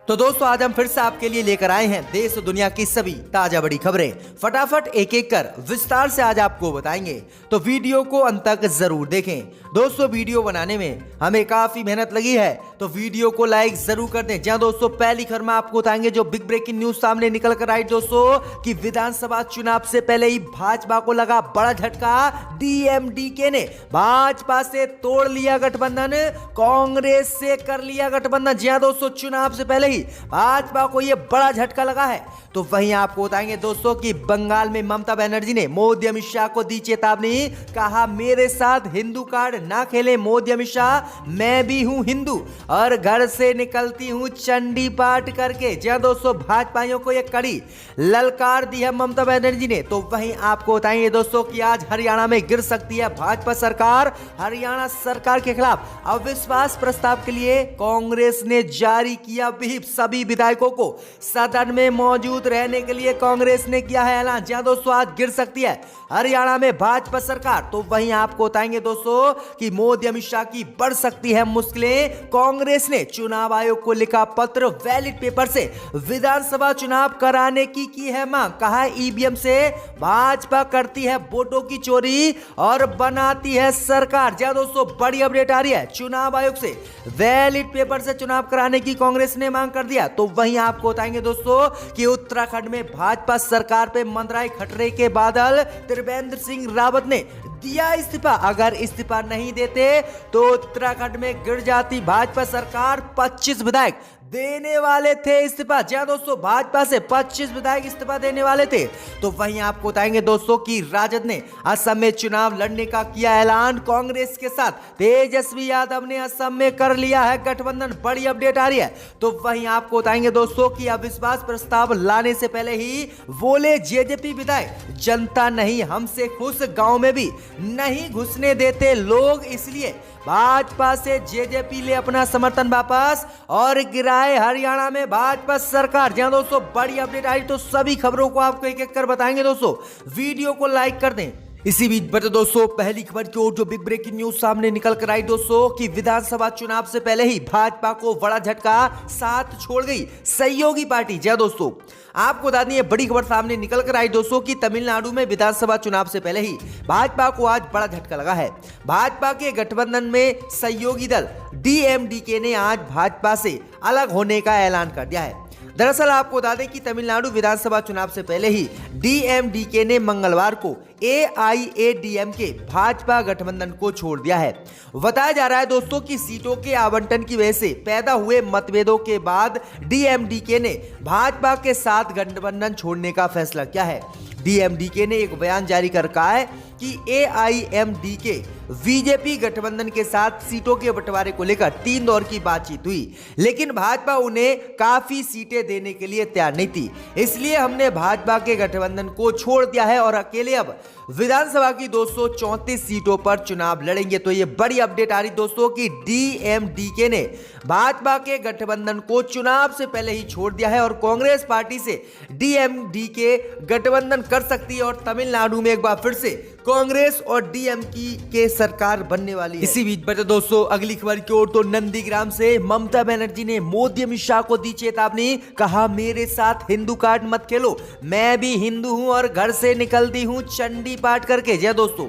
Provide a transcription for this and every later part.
तो दोस्तों आज हम फिर से आपके लिए लेकर आए हैं देश और दुनिया की सभी ताजा बड़ी खबरें। फटाफट एक एक कर विस्तार से आज आपको बताएंगे, तो वीडियो को अंत तक जरूर देखें। दोस्तों वीडियो बनाने में हमें काफी मेहनत लगी है, तो वीडियो को लाइक जरूर कर दें। जहां दोस्तों पहली खबर में आपको बताएंगे जो बिग ब्रेकिंग न्यूज सामने निकल कर आई दोस्तों कि विधानसभा चुनाव से पहले ही भाजपा को लगा बड़ा झटका। डीएमडीके ने भाजपा से तोड़ लिया गठबंधन, कांग्रेस से कर लिया गठबंधन। जहां दोस्तों चुनाव से पहले भाजपा को यह बड़ा झटका लगा है। तो वहीं आपको बताएंगे दोस्तों कि बंगाल में ममता बनर्जी ने मोदी अमित शाह को दी चेतावनी, कहा मेरे साथ हिंदू कार्ड ना खेले मोदी अमित शाह, मैं भी हूं हिंदू और घर से निकलती हूं चंडी पाठ करके। जहां दोस्तों भाजपाइयों को यह कड़ी ललकार दी है ममता बनर्जी ने। तो वहीं आपको बताएंगे दोस्तों कि आज हरियाणा में गिर सकती है भाजपा सरकार। हरियाणा सरकार के खिलाफ अविश्वास प्रस्ताव के लिए कांग्रेस ने जारी किया व्हिप। सभी विधायकों को सदन में मौजूद रहने के लिए कांग्रेस ने किया है ऐलान। जहां दोस्तों आज गिर सकती है हरियाणा में भाजपा सरकार। तो वहीं आपको बताएंगे दोस्तों कि मोदी अमित शाह की बढ़ सकती है मुश्किलें। कांग्रेस ने चुनाव आयोग को लिखा पत्र, वैलिड पेपर से विधानसभा चुनाव कराने की है मांग। कहा ईवीएम से भाजपा करती है वोटों की चोरी और बनाती है सरकार। जहां दोस्तों बड़ी अपडेट आ रही है, चुनाव आयोग से वैलिड पेपर से चुनाव कराने की कांग्रेस ने मांग कर दिया। तो वहीं आपको बताएंगे दोस्तों कि उत्तराखंड में भाजपा सरकार पे मंडराए खतरे के बादल। त्रिवेंद्र सिंह रावत ने दिया इस्तीफा, अगर इस्तीफा नहीं देते तो उत्तराखंड में गिर जाती भाजपा सरकार। 25 विधायक देने वाले थे इस्तीफा। जहां दोस्तों भाजपा से 25 विधायक इस्तीफा देने वाले थे। तो वहीं आपको बताएंगे दोस्तों कि राजद ने असम में चुनाव लड़ने का किया ऐलान। कांग्रेस के साथ तेजस्वी यादव ने असम में कर लिया है गठबंधन। बड़ी अपडेट आ रही है। तो वहीं आपको बताएंगे दोस्तों कि अविश्वास प्रस्ताव लाने से पहले ही बोले जेजेपी विधायक, जनता नहीं हमसे खुश, गांव में भी नहीं घुसने देते लोग, इसलिए भाजपा से जेजेपी ले अपना समर्थन वापस और गिराए हरियाणा में भाजपा सरकार। जहां दोस्तों बड़ी अपडेट आई, तो सभी खबरों को आपको एक एक कर बताएंगे दोस्तों। वीडियो को लाइक कर दें। इसी बीच बता दोस्तों पहली खबर की ओर जो बिग ब्रेकिंग न्यूज सामने निकल कर आई दोस्तों कि विधानसभा चुनाव से पहले ही भाजपा को बड़ा झटका, साथ छोड़ गई सहयोगी पार्टी। जय दोस्तों आपको बता दें बड़ी खबर सामने निकल कर आई दोस्तों कि तमिलनाडु में विधानसभा चुनाव से पहले ही भाजपा को आज बड़ा झटका लगा है। भाजपा के गठबंधन में सहयोगी दल डीएमडीके ने आज भाजपा से अलग होने का ऐलान कर दिया है। दरअसल आपको बता दें कि तमिलनाडु विधानसभा चुनाव से पहले ही डीएमडीके ने मंगलवार को एआईएडीएमके भाजपा गठबंधन को छोड़ दिया है। बताया जा रहा है दोस्तों कि सीटों के आवंटन की वजह से पैदा हुए मतभेदों के बाद डीएमडीके ने भाजपा के साथ गठबंधन छोड़ने का फैसला किया है। डीएमडीके ने एक बयान जारी कर कहा है कि एआईएमडीके बीजेपी गठबंधन के साथ सीटों के बंटवारे को लेकर 3 दौर की बातचीत हुई, लेकिन भाजपा उन्हें काफी सीटें देने के लिए तैयार नहीं थी, इसलिए हमने भाजपा के गठबंधन को छोड़ दिया है और अकेले अब विधानसभा की 234 सीटों पर चुनाव लड़ेंगे। तो ये बड़ी अपडेट आ रही दोस्तों कि डीएमडीके ने भाजपा के गठबंधन को चुनाव से पहले ही छोड़ दिया है और कांग्रेस पार्टी से डीएमडीके गठबंधन कर सकती है और तमिलनाडु में एक बार फिर से कांग्रेस और डीएमके सरकार बनने वाली है। इसी बीच बता दोस्तों अगली खबर की ओर, तो नंदीग्राम से ममता बनर्जी ने मोदी अमित शाह को दी चेतावनी, कहा मेरे साथ हिंदू कार्ड मत खेलो, मैं भी हिंदू हूं और घर से निकलती हूं चंडी पाठ करके। जय दोस्तों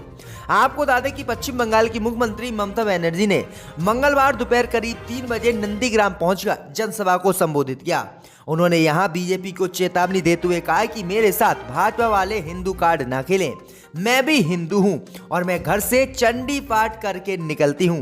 आपको बता दें कि पश्चिम बंगाल की मुख्यमंत्री ममता बनर्जी ने मंगलवार दोपहर करीब 3 बजे नंदीग्राम पहुंचकर जनसभा को संबोधित किया। उन्होंने यहां बीजेपी को चेतावनी देते हुए कहा कि मेरे साथ भाजपा वाले हिंदू कार्ड ना खेलें, मैं भी हिंदू हूं और मैं घर से चंडी पाठ करके निकलती हूं।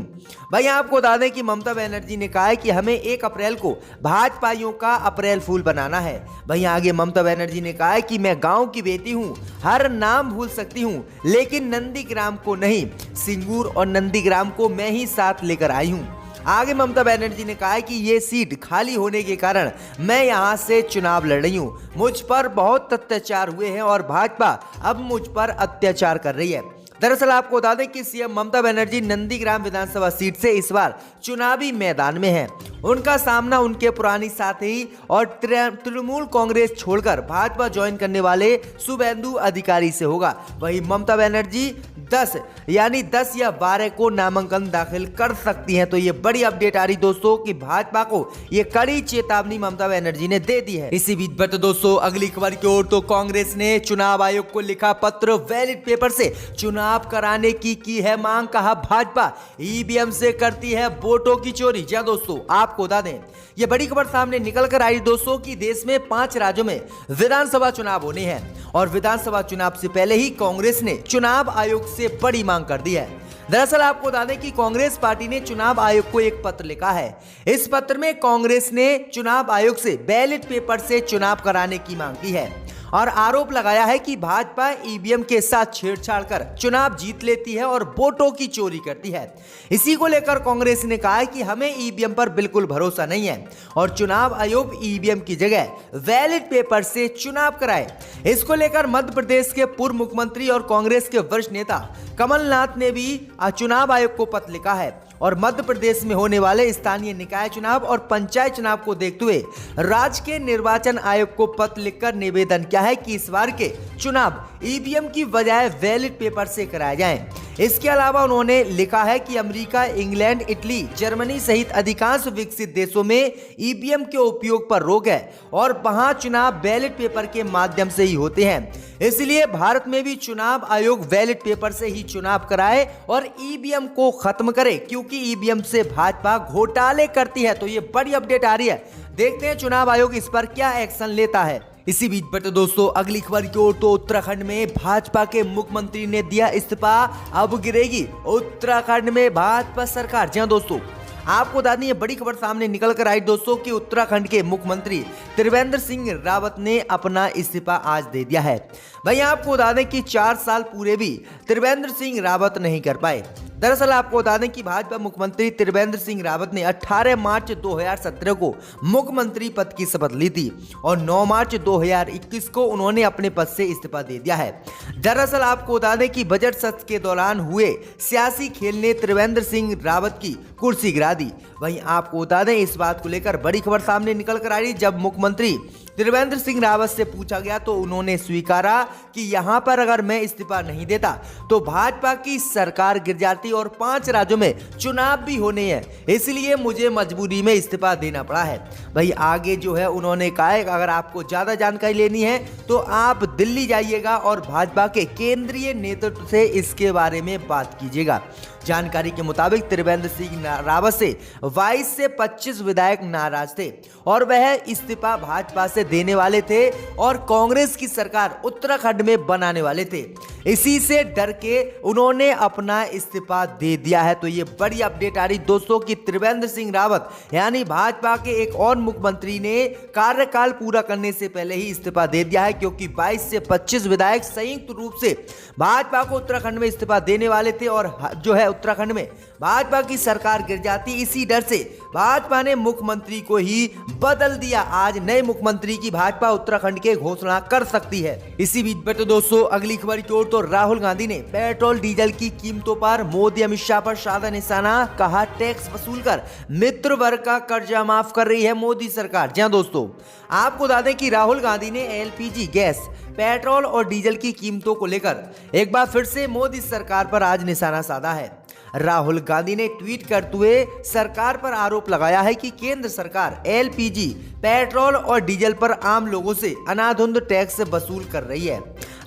भाई आपको बता दें कि ममता बनर्जी ने कहा है कि हमें 1 अप्रैल को भाजपाइयों का अप्रैल फूल बनाना है। वहीं आगे ममता बनर्जी ने कहा है कि मैं गांव की बेटी हूं, हर नाम भूल सकती हूं, लेकिन नंदीग्राम को नहीं, सिंगूर और नंदीग्राम को मैं ही साथ लेकर आई हूं। आगे ममता बनर्जी ने कहा है कि ये सीट खाली होने के कारण मैं यहां से चुनाव लड़ रही हूं। मुझ पर बहुत अत्याचार हुए हैं और भाजपा अब मुझ पर अत्याचार कर रही है। दरअसल आपको बता दें कि सीएम ममता बनर्जी नंदीग्राम विधानसभा सीट से इस बार चुनावी मैदान में हैं। उनका सामना उनके पुरानी साथी और तृणमूल कांग्रेस छोड़कर भाजपा ज्वाइन करने वाले शुभेंदु अधिकारी से होगा। वहीं ममता बनर्जी 10 या 12 को नामांकन दाखिल कर सकती हैं। तो ये बड़ी अपडेट आ रही दोस्तों कि भाजपा को ये कड़ी चेतावनी ममता बनर्जी ने दे दी है। इसी बीच बट दोस्तों अगली खबर की ओर तो कांग्रेस ने चुनाव आयोग को लिखा पत्र, वैलिड पेपर से चुनाव कराने की है मांग। कहा भाजपा ईवीएम से करती है वोटों की चोरी। जी दोस्तों आपको बता दें ये बड़ी खबर सामने निकल कर आई दोस्तों कि देश में 5 राज्यों में विधानसभा चुनाव होने हैं और विधानसभा चुनाव से पहले ही कांग्रेस ने चुनाव आयोग से बड़ी मांग कर दी है। दरअसल आपको बता दें कि कांग्रेस पार्टी ने चुनाव आयोग को एक पत्र लिखा है। इस पत्र में कांग्रेस ने चुनाव आयोग से बैलेट पेपर से चुनाव कराने की मांग की है और आरोप लगाया है कि भाजपा ईवीएम के साथ छेड़छाड़ कर चुनाव जीत लेती है और वोटों की चोरी करती है। इसी को लेकर कांग्रेस ने कहा है कि हमें ईवीएम पर बिल्कुल भरोसा नहीं है और चुनाव आयोग ईवीएम की जगह वैलिड पेपर से चुनाव कराए। इसको लेकर मध्य प्रदेश के पूर्व मुख्यमंत्री और कांग्रेस के वरिष्ठ नेता कमलनाथ ने भी चुनाव आयोग को पत्र लिखा है और मध्य प्रदेश में होने वाले स्थानीय निकाय चुनाव और पंचायत चुनाव को देखते हुए राज्य के निर्वाचन आयोग को पत्र लिखकर निवेदन किया है कि इस बार के चुनाव ईवीएम की बजाय वैलिड पेपर से कराए जाएं। इसके अलावा उन्होंने लिखा है कि अमेरिका, इंग्लैंड, इटली, जर्मनी सहित अधिकांश विकसित देशों में ईवीएम के उपयोग पर रोक है और वहां चुनाव बैलेट पेपर के माध्यम से ही होते हैं। इसलिए भारत में भी चुनाव आयोग वैलिड पेपर से ही चुनाव कराए और ईवीएम को खत्म करे, क्योंकि ईवीएम से भाजपा घोटाले करती है। तो ये बड़ी अपडेट आ रही है, देखते हैं चुनाव आयोग इस पर क्या एक्शन लेता है। इसी बीच बट दोस्तों अगली खबर की ओर तो उत्तराखंड में भाजपा के मुख्यमंत्री ने दिया इस्तीफा, अब गिरेगी उत्तराखंड में भाजपा सरकार। जी हां दोस्तों आपको बता दें ये बड़ी खबर सामने निकल कर आई दोस्तों कि उत्तराखंड के मुख्यमंत्री त्रिवेंद्र सिंह रावत ने अपना इस्तीफा आज दे दिया है। भाई आपको बता दें कि 4 साल पूरे भी त्रिवेंद्र सिंह रावत नहीं कर पाए। दरअसल आपको बता दें कि भाजपा मुख्यमंत्री त्रिवेंद्र सिंह रावत ने 18 मार्च 2017 को मुख्यमंत्री पद की शपथ ली थी और 9 मार्च 2021 को उन्होंने अपने पद से इस्तीफा दे दिया है। दरअसल आपको बता दें कि बजट सत्र के दौरान हुए सियासी खेल ने त्रिवेंद्र सिंह रावत की कुर्सी गिरा दी। वहीं आपको बता दें इस बात को लेकर बड़ी खबर सामने निकल कर आई। जब मुख्यमंत्री त्रिवेंद्र सिंह रावत से पूछा गया तो उन्होंने स्वीकारा कि यहां पर अगर मैं इस्तीफा नहीं देता तो भाजपा की सरकार गिर जाती और 5 राज्यों में चुनाव भी होने हैं, इसलिए मुझे मजबूरी में इस्तीफा देना पड़ा है। भाई आगे जो है उन्होंने कहा है अगर आपको ज्यादा जानकारी लेनी है तो आप दिल्ली जाइएगा और भाजपा के केंद्रीय नेतृत्व से इसके बारे में बात कीजिएगा। जानकारी के मुताबिक त्रिवेंद्र सिंह रावत से 22 से 25 विधायक नाराज थे और वह इस्तीफा भाजपा से देने वाले थे और कांग्रेस की सरकार उत्तराखंड में बनाने वाले थे। इसी से डर के उन्होंने अपना इस्तीफा दे दिया है। तो ये बड़ी अपडेट आ रही दोस्तों कि त्रिवेंद्र सिंह रावत यानी भाजपा के एक और मुख्यमंत्री ने कार्यकाल पूरा करने से पहले ही इस्तीफा दे दिया है, क्योंकि 22 से 25 विधायक संयुक्त रूप से भाजपा को उत्तराखंड में इस्तीफा देने वाले थे और जो है उत्तराखंड में भाजपा की सरकार गिर जाती। इसी डर से भाजपा ने मुख्यमंत्री को ही बदल दिया। आज नए मुख्यमंत्री की भाजपा उत्तराखंड के घोषणा कर सकती है। इसी बीच में तो दोस्तों अगली खबर की ओर तो राहुल गांधी ने पेट्रोल डीजल की कीमतों पर मोदी अमित शाह पर साधा निशाना, कहा टैक्स वसूल कर मित्र वर्ग का कर्जा माफ कर रही है मोदी सरकार। जी हां दोस्तों आपको बता दें कि राहुल गांधी ने एलपीजी गैस, पेट्रोल और डीजल की कीमतों को लेकर एक बार फिर से मोदी सरकार पर आज निशाना साधा है। राहुल गांधी ने ट्वीट करते हुए सरकार पर आरोप लगाया है कि केंद्र सरकार एलपीजी, पेट्रोल और डीजल पर आम लोगों से अनाधुंध टैक्स वसूल कर रही है।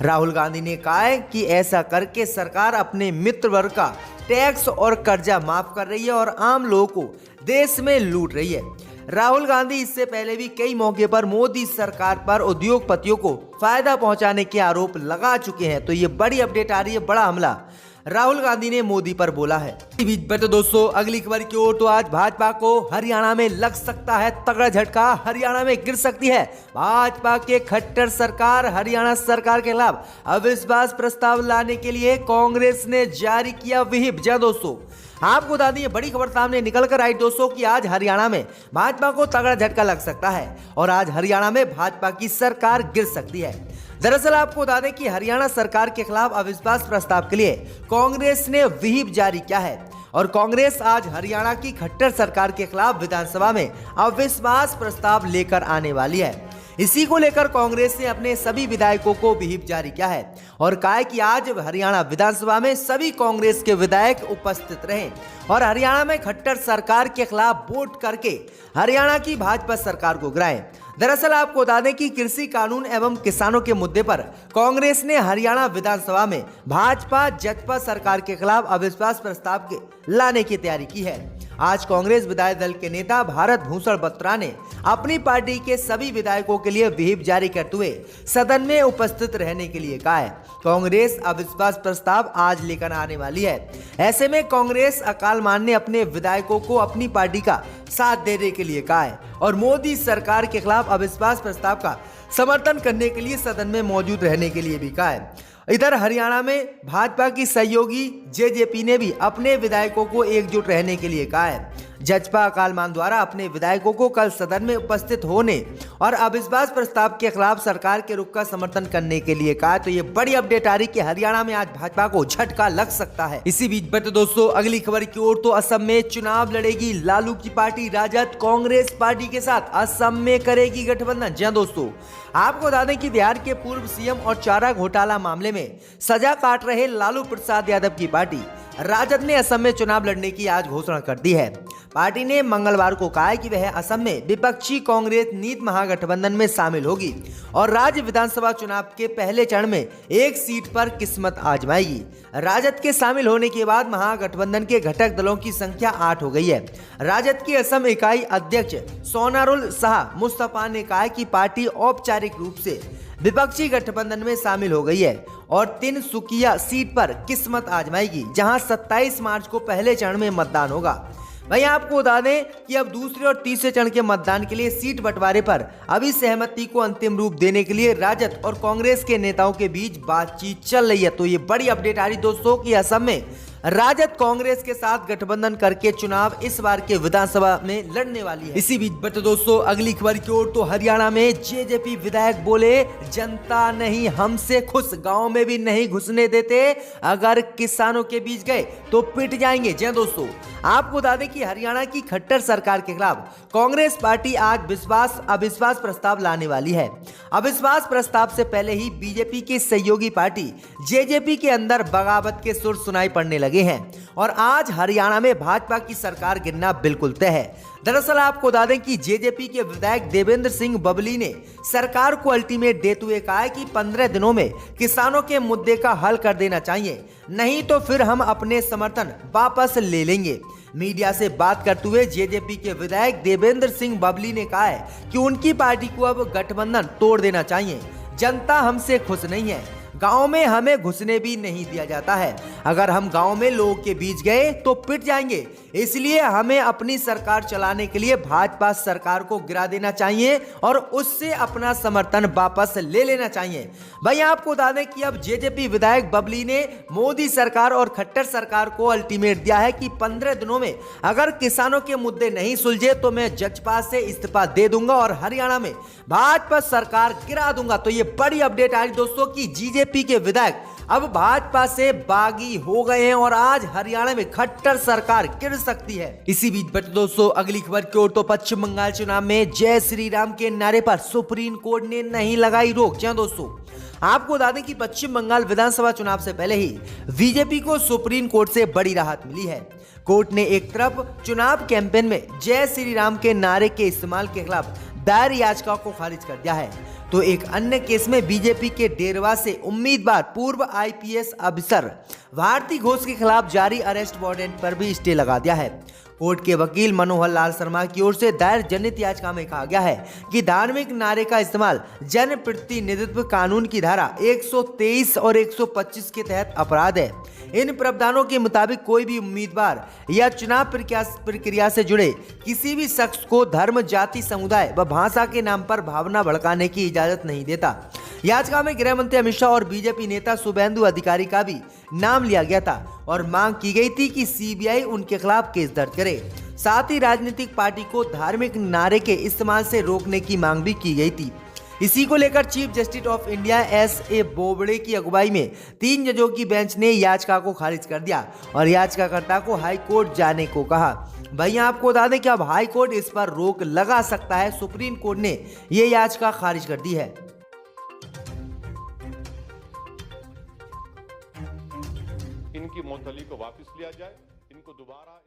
राहुल गांधी ने कहा है कि ऐसा करके सरकार अपने मित्र वर्ग का टैक्स और कर्जा माफ कर रही है और आम लोगों को देश में लूट रही है। राहुल गांधी इससे पहले भी कई मौके पर मोदी सरकार पर उद्योगपतियों को फायदा पहुंचाने के आरोप लगा चुके हैं। तो ये बड़ी अपडेट आ रही है, बड़ा हमला राहुल गांधी ने मोदी पर बोला है। इस बीच में तो दोस्तों अगली खबर की ओर तो आज भाजपा को हरियाणा में लग सकता है तगड़ा झटका, हरियाणा में गिर सकती है भाजपा के खट्टर सरकार। हरियाणा सरकार के खिलाफ अविश्वास प्रस्ताव लाने के लिए कांग्रेस ने जारी किया व्हिप। जी दोस्तों आपको बता दें बड़ी खबर सामने निकल कर आई दोस्तों कि आज हरियाणा में भाजपा को तगड़ा झटका लग सकता है और आज हरियाणा में भाजपा की सरकार गिर सकती है। दरअसल आपको बता दें कि हरियाणा सरकार के खिलाफ अविश्वास प्रस्ताव के लिए कांग्रेस ने व्हिप जारी किया है और कांग्रेस आज हरियाणा की खट्टर सरकार के खिलाफ विधानसभा में अविश्वास प्रस्ताव लेकर आने वाली है। इसी को लेकर कांग्रेस ने अपने सभी विधायकों को व्हिप जारी किया है और कहा है कि आज हरियाणा विधानसभा में सभी कांग्रेस के विधायक उपस्थित रहें और हरियाणा में खट्टर सरकार के खिलाफ वोट करके हरियाणा की भाजपा सरकार को गिराएं। दरअसल आपको बता दें कि कृषि कानून एवं किसानों के मुद्दे पर कांग्रेस ने हरियाणा विधानसभा में भाजपा जजपा सरकार के खिलाफ अविश्वास प्रस्ताव के लाने की तैयारी की है। आज कांग्रेस विधायक दल के नेता भारत भूषण बत्रा ने अपनी पार्टी के सभी विधायकों के लिए व्हिप जारी करते हुए सदन में उपस्थित रहने के लिए कहा है। कांग्रेस अविश्वास प्रस्ताव आज लेकर आने वाली है। ऐसे में कांग्रेस अकालमान ने अपने विधायकों को अपनी पार्टी का साथ देने के लिए कहा है और मोदी सरकार के खिलाफ अविश्वास प्रस्ताव का समर्थन करने के लिए सदन में मौजूद रहने के लिए भी कहा है। इधर हरियाणा में भाजपा की सहयोगी जेजेपी ने भी अपने विधायकों को एकजुट रहने के लिए कहा है। जजपा अकालमान द्वारा अपने विधायकों को कल सदन में उपस्थित होने और अविश्वास प्रस्ताव के खिलाफ सरकार के रुख का समर्थन करने के लिए कहा। तो ये बड़ी अपडेट आ रही कि हरियाणा में आज भाजपा को झटका लग सकता है। इसी बीच बट दोस्तों अगली खबर की ओर, तो असम में चुनाव लड़ेगी लालू की पार्टी राजद कांग्रेस पार्टी के साथ असम में करेगी गठबंधन। जी दोस्तों, आपको बता दें कि बिहार के पूर्व सीएम और चारा घोटाला मामले में सजा काट रहे लालू प्रसाद यादव की पार्टी राजद ने असम में चुनाव लड़ने की आज घोषणा कर दी है। पार्टी ने मंगलवार को कहा है कि वह असम में विपक्षी कांग्रेस नीत महागठबंधन में शामिल होगी और राज्य विधानसभा चुनाव के पहले चरण में एक सीट पर किस्मत आजमाएगी। राजद के शामिल होने के बाद महागठबंधन के घटक दलों की संख्या 8 हो गई है। राजद की असम इकाई अध्यक्ष सोनारुल शाह मुस्तफा ने कहा कि पार्टी औपचारिक रूप से विपक्षी गठबंधन में शामिल हो गई है और तिनसुकिया सीट पर किस्मत आजमाएगी, जहां 27 मार्च को पहले चरण में मतदान होगा। वहीं आपको बता दें कि अब दूसरे और तीसरे चरण के मतदान के लिए सीट बंटवारे पर अभी सहमति को अंतिम रूप देने के लिए राजद और कांग्रेस के नेताओं के बीच बातचीत चल रही है। तो ये बड़ी अपडेट आ रही दोस्तों कि असम में राजद कांग्रेस के साथ गठबंधन करके चुनाव इस बार के विधानसभा में लड़ने वाली है। इसी बीच बट दोस्तों अगली खबर की ओर, तो हरियाणा में जेजेपी विधायक बोले जनता नहीं हमसे खुश, गांव में भी नहीं घुसने देते, अगर किसानों के बीच गए तो पिट जाएंगे। जी दोस्तों, आपको बता दें कि हरियाणा की खट्टर सरकार के खिलाफ कांग्रेस पार्टी आज अविश्वास प्रस्ताव लाने वाली है। अविश्वास प्रस्ताव से पहले ही बीजेपी की सहयोगी पार्टी जेजेपी के अंदर बगावत के सुर सुनाई पड़ने लगे हैं और आज हरियाणा में भाजपा की सरकार गिरना बिल्कुल तय है। दरअसल आपको बता दें कि जेजेपी के विधायक देवेंद्र सिंह बबली ने सरकार को अल्टीमेट देते हुए कहा है कि 15 दिनों में किसानों के मुद्दे का हल कर देना चाहिए, नहीं तो फिर हम अपने समर्थन वापस ले लेंगे। मीडिया से बात करते हुए जेजेपी के विधायक देवेंद्र सिंह बबली ने कहा है कि उनकी पार्टी को अब गठबंधन तोड़ देना चाहिए। जनता हमसे खुश नहीं है, गांव में हमें घुसने भी नहीं दिया जाता है, अगर हम गांव में लोगों के बीच गए तो पिट जाएंगे, इसलिए हमें अपनी सरकार चलाने के लिए भाजपा सरकार को गिरा देना चाहिए और उससे अपना समर्थन वापस ले लेना चाहिए। भाई आपको बता दें कि अब जेजेपी विधायक बबली ने मोदी सरकार और खट्टर सरकार को अल्टीमेट दिया है कि 15 दिनों में अगर किसानों के मुद्दे नहीं सुलझे तो मैं जजपा से इस्तीफा दे दूंगा और हरियाणा में भाजपा सरकार गिरा दूंगा। तो ये बड़ी अपडेट आ रही दोस्तों की जेजेपी के विधायक अब भाजपा से बागी हो गए हैं और आज हरियाणा में खट्टर सरकार गिर सकती है। इसी बीच बट दोस्तों अगली खबर की ओर, तो पश्चिम बंगाल चुनाव में जय श्री राम के नारे पर सुप्रीम कोर्ट ने नहीं लगाई रोक। जी दोस्तों, आपको बता दें कि पश्चिम बंगाल विधानसभा चुनाव से पहले ही बीजेपी को सुप्रीम कोर्ट से बड़ी राहत मिली है। कोर्ट ने एक तरफ चुनाव कैंपेन में जय श्री राम के नारे के इस्तेमाल के खिलाफ दायर याचिका को खारिज कर दिया है, तो एक अन्य केस में बीजेपी के डेरवा से उम्मीदवार पूर्व आईपीएस अफसर भारती घोष के खिलाफ जारी अरेस्ट वारंट पर भी स्टे लगा दिया है। कोर्ट के वकील मनोहर लाल शर्मा की ओर से दायर जनहित याचिका में कहा गया है कि धार्मिक नारे का इस्तेमाल जनप्रतिनिधित्व कानून की धारा 123 और 125 के तहत अपराध है। इन प्रावधानों के मुताबिक कोई भी उम्मीदवार या चुनाव प्रक्रिया से जुड़े किसी भी शख्स को धर्म, जाति, समुदाय व भाषा के नाम पर भावना भड़काने की इजाजत नहीं देता। याचिका में गृह मंत्री अमित शाह और बीजेपी नेता शुभेंदु अधिकारी का भी नाम लिया गया था और मांग की गई थी कि सीबीआई उनके खिलाफ केस दर्ज करे। साथ ही राजनीतिक पार्टी को धार्मिक नारे के इस्तेमाल से रोकने की मांग भी की गई थी। इसी को लेकर chief justice of India S.A. Bobde की अगुवाई में 3 जजों की बेंच ने याचिका को खारिज कर दिया और याचिकाकर्ता को हाई कोर्ट जाने को कहा। भैया आपको बता दें कि अब हाई कोर्ट इस पर रोक लगा सकता है। सुप्रीम कोर्ट ने ये याचिका खारिज कर दी है। इनकी मुअत्तली को वापस लिया जाए, इनको दोबारा